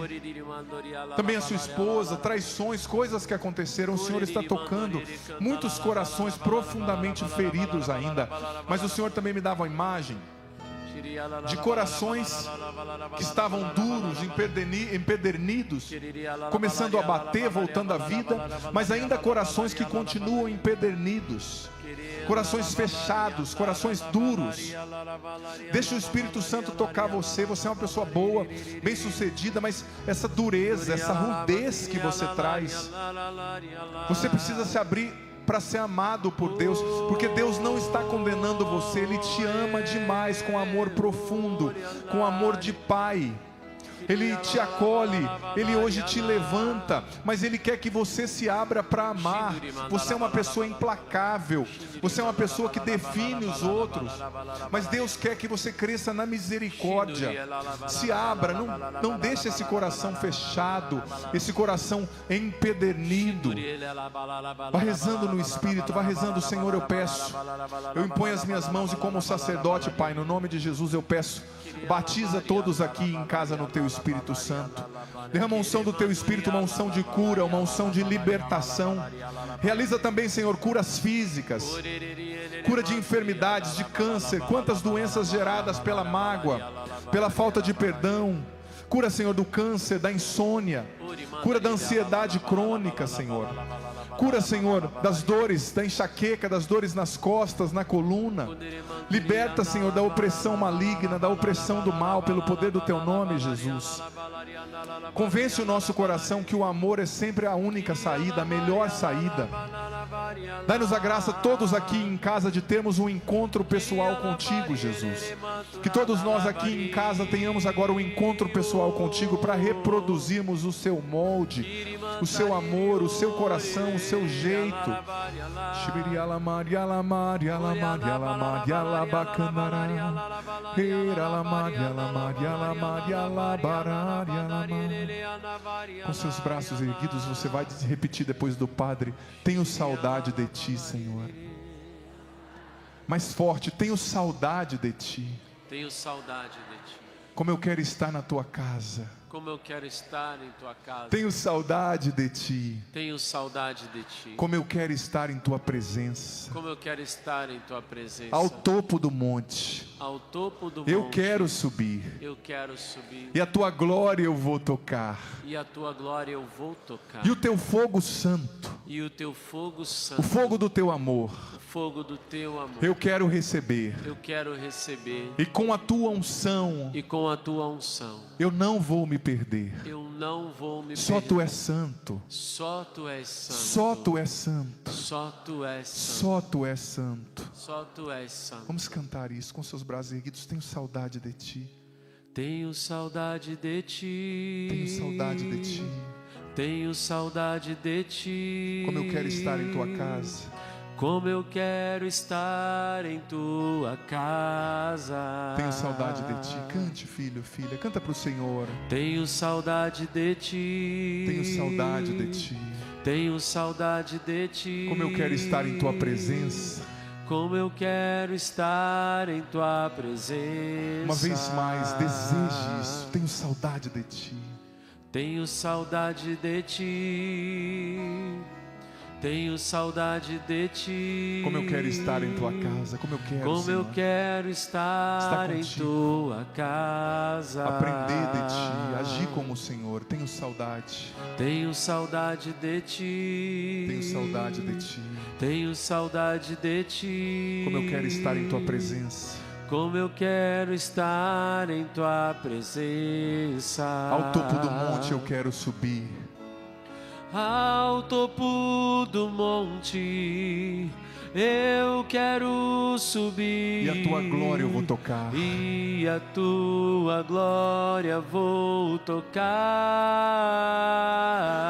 Também a sua esposa, traições, coisas que aconteceram. O Senhor está tocando muitos corações profundamente feridos ainda. Mas o Senhor também me dava uma imagem de corações que estavam duros, empedernidos, começando a bater, voltando à vida, mas ainda corações que continuam empedernidos, corações fechados, corações duros. Deixa o Espírito Santo tocar você. Você é uma pessoa boa, bem sucedida, mas essa dureza, essa rudez que você traz, você precisa se abrir para ser amado por Deus, porque Deus não está condenando você. Ele te ama demais, com amor profundo, com amor de pai. Ele te acolhe, Ele hoje te levanta, mas Ele quer que você se abra para amar. Você é uma pessoa implacável, você é uma pessoa que define os outros, mas Deus quer que você cresça na misericórdia. Se abra, não deixe esse coração fechado, esse coração empedernido. Vá rezando no Espírito, vá rezando. Senhor, eu peço, eu imponho as minhas mãos e como sacerdote, Pai, no nome de Jesus eu peço, batiza todos aqui em casa no Teu Espírito Santo. Derrama a unção do Teu Espírito, uma unção de cura, uma unção de libertação. Realiza também, Senhor, curas físicas, cura de enfermidades, de câncer. Quantas doenças geradas pela mágoa, pela falta de perdão. Cura, Senhor, do câncer, da insônia. Cura da ansiedade crônica, Senhor. Cura, Senhor, das dores, da enxaqueca, das dores nas costas, na coluna. Liberta, Senhor, da opressão maligna, da opressão do mal, pelo poder do Teu nome, Jesus. Convence o nosso coração que o amor é sempre a única saída, a melhor saída. Dá-nos a graça, todos aqui em casa, de termos um encontro pessoal contigo, Jesus. Que todos nós aqui em casa tenhamos agora um encontro pessoal contigo, para reproduzirmos o Seu molde, o Seu amor, o Seu coração, o Seu jeito. Com seus braços erguidos, você vai repetir depois do Padre: tenho saudade de Ti, Senhor. Mais forte: tenho saudade de Ti. Tenho saudade de Ti. Como eu quero estar na Tua casa. Como eu quero estar em Tua casa. Tenho saudade de Ti. Tenho saudade de Ti. Como eu quero estar em Tua presença. Como eu quero estar em Tua presença. Ao topo do monte. Ao topo do eu monte. Quero subir. Eu quero subir. E a Tua glória eu vou tocar. E a Tua glória eu vou tocar. E o Teu fogo santo. E o Teu fogo santo. O fogo do Teu amor. O fogo do Teu amor. Eu quero receber. Eu quero receber. E com a Tua unção. E com a Tua unção. Eu não vou me perder. Eu não vou me Só perder. Tu és santo. Só Tu és santo. Só Tu és santo. Só Tu és santo. Só Tu és santo. Só Tu és santo. Vamos cantar isso com seus braços erguidos. Tenho saudade de Ti. Tenho saudade de Ti. Tenho saudade de Ti. Tenho saudade de Ti. Como eu quero estar em Tua casa. Como eu quero estar em Tua casa. Tenho saudade de Ti. Cante, filho, filha. Canta para o Senhor. Tenho saudade de Ti. Tenho saudade de Ti. Tenho saudade de Ti. Como eu quero estar em Tua presença. Como eu quero estar em Tua presença. Uma vez mais, deseje isso. Tenho saudade de Ti. Tenho saudade de Ti. Tenho saudade de ti. Como eu quero estar em tua casa. Como eu quero, Como Senhor, eu quero estar em contigo. tua casa. Aprender de ti, agir como o Senhor. Tenho saudade. Tenho saudade de ti. Tenho saudade de ti. Tenho saudade de ti. Como eu quero estar em tua presença. Como eu quero estar em tua presença. Ao topo do monte eu quero subir. Ao topo do monte eu quero subir. E a tua glória eu vou tocar. E a tua glória vou tocar.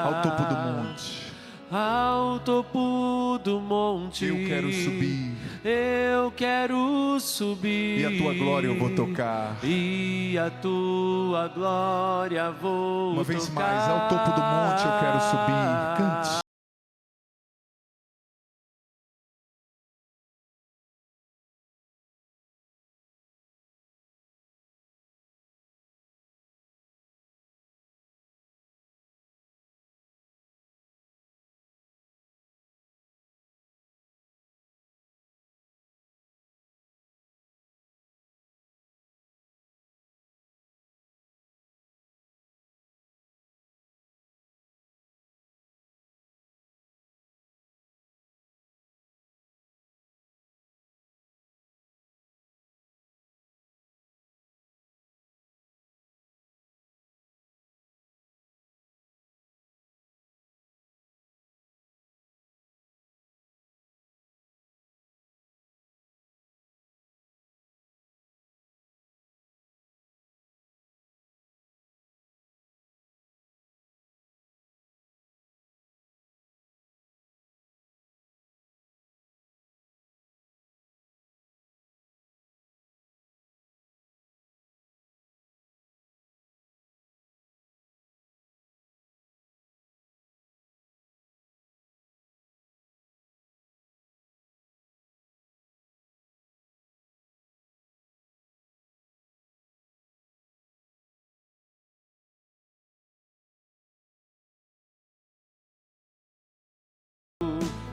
Ao topo do monte Ao topo do monte eu quero subir. Eu quero subir. E a tua glória eu vou tocar. E a tua glória vou tocar. Uma vez mais, ao topo do monte eu quero subir. Cante.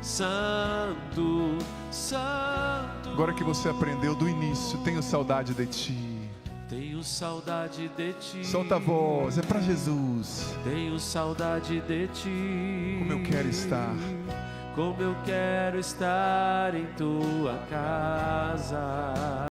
Santo, Santo. Agora que você aprendeu do início, tenho saudade de ti. Tenho saudade de ti. Solta a voz, é para Jesus. Tenho saudade de ti. Como eu quero estar. Como eu quero estar em tua casa.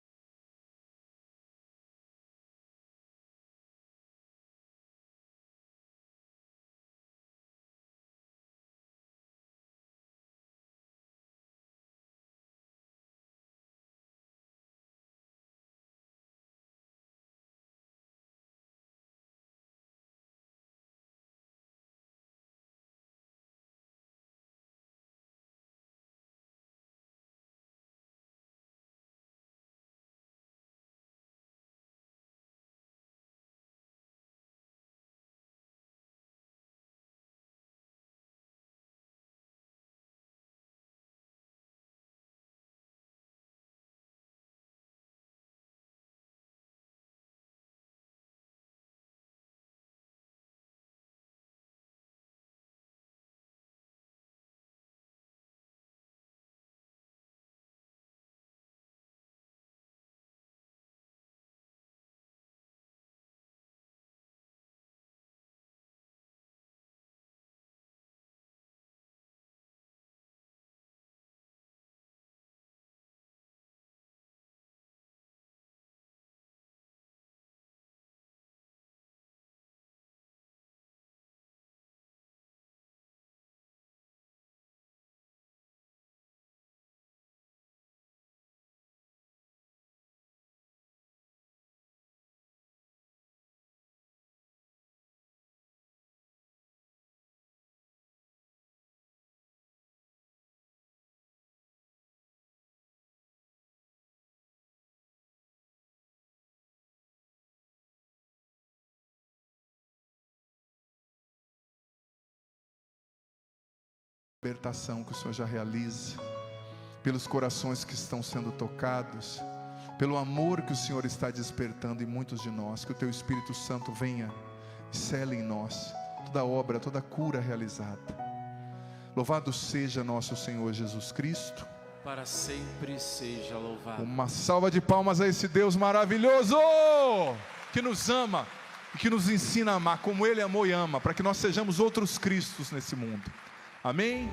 Libertação que o Senhor já realiza, pelos corações que estão sendo tocados, pelo amor que o Senhor está despertando em muitos de nós. Que o Teu Espírito Santo venha e cele em nós toda obra, toda cura realizada. Louvado seja nosso Senhor Jesus Cristo. Para sempre seja louvado. Uma salva de palmas a esse Deus maravilhoso, que nos ama e que nos ensina a amar como Ele amou e ama, para que nós sejamos outros Cristos nesse mundo. Amém?